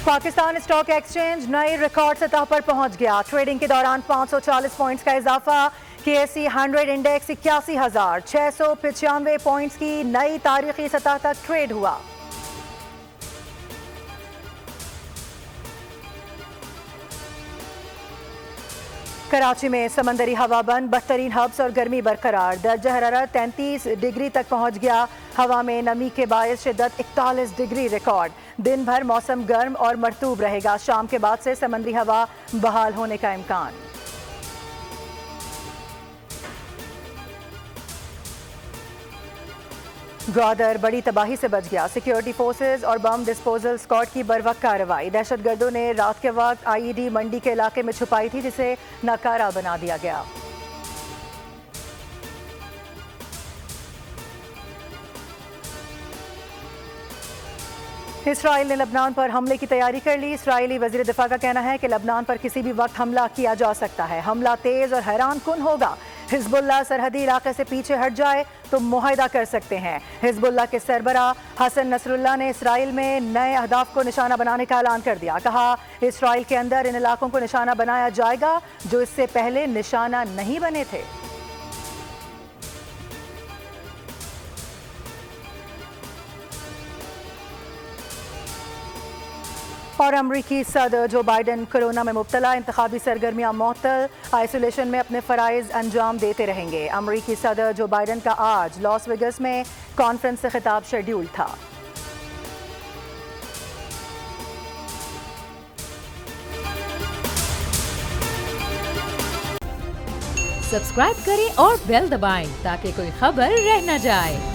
Pakistan stock exchange نئی record سطح پر پہنچ گیا. ٹریڈنگ کے دوران 540 پوائنٹس کا اضافہ. KSE 100 انڈیکس 81,695 پوائنٹس کی نئی تاریخی سطح تک ٹریڈ ہوا. کراچی میں سمندری ہوا بند, بدترین ہبس اور گرمی برقرار. درجہ حرارت 33 ڈگری تک پہنچ گیا. ہوا میں نمی کے باعث شدت 41 ڈگری ریکارڈ. دن بھر موسم گرم اور مرطوب رہے گا. شام کے بعد سے سمندری ہوا بحال ہونے کا امکان. گوادر بڑی تباہی سے بچ گیا. سیکیورٹی فورسز اور بم ڈسپوزل اسکواڈ کی بروقت کارروائی. دہشت گردوں نے رات کے وقت IED منڈی کے علاقے میں چھپائی تھی, جسے ناکارہ بنا دیا گیا. اسرائیل نے لبنان پر حملے کی تیاری کر لی. اسرائیلی وزیر دفاع کا کہنا ہے کہ لبنان پر کسی بھی وقت حملہ کیا جا سکتا ہے. حملہ تیز اور حیران کن ہوگا. حزب اللہ سرحدی علاقے سے پیچھے ہٹ جائے تو معاہدہ کر سکتے ہیں. حزب اللہ کے سربراہ حسن نصر اللہ نے اسرائیل میں نئے اہداف کو نشانہ بنانے کا اعلان کر دیا. کہا اسرائیل کے اندر ان علاقوں کو نشانہ بنایا جائے گا جو اس سے پہلے نشانہ نہیں بنے تھے. اور امریکی صدر جو بائیڈن کورونا میں مبتلا, انتخابی سرگرمیاں معطل, آئسولیشن میں اپنے فرائض انجام دیتے رہیں گے. امریکی صدر جو بائیڈن کا آج لاس ویگس میں کانفرنس سے خطاب شیڈیول تھا. سبسکرائب کریں اور بیل دبائیں تاکہ کوئی خبر رہ نہ جائے.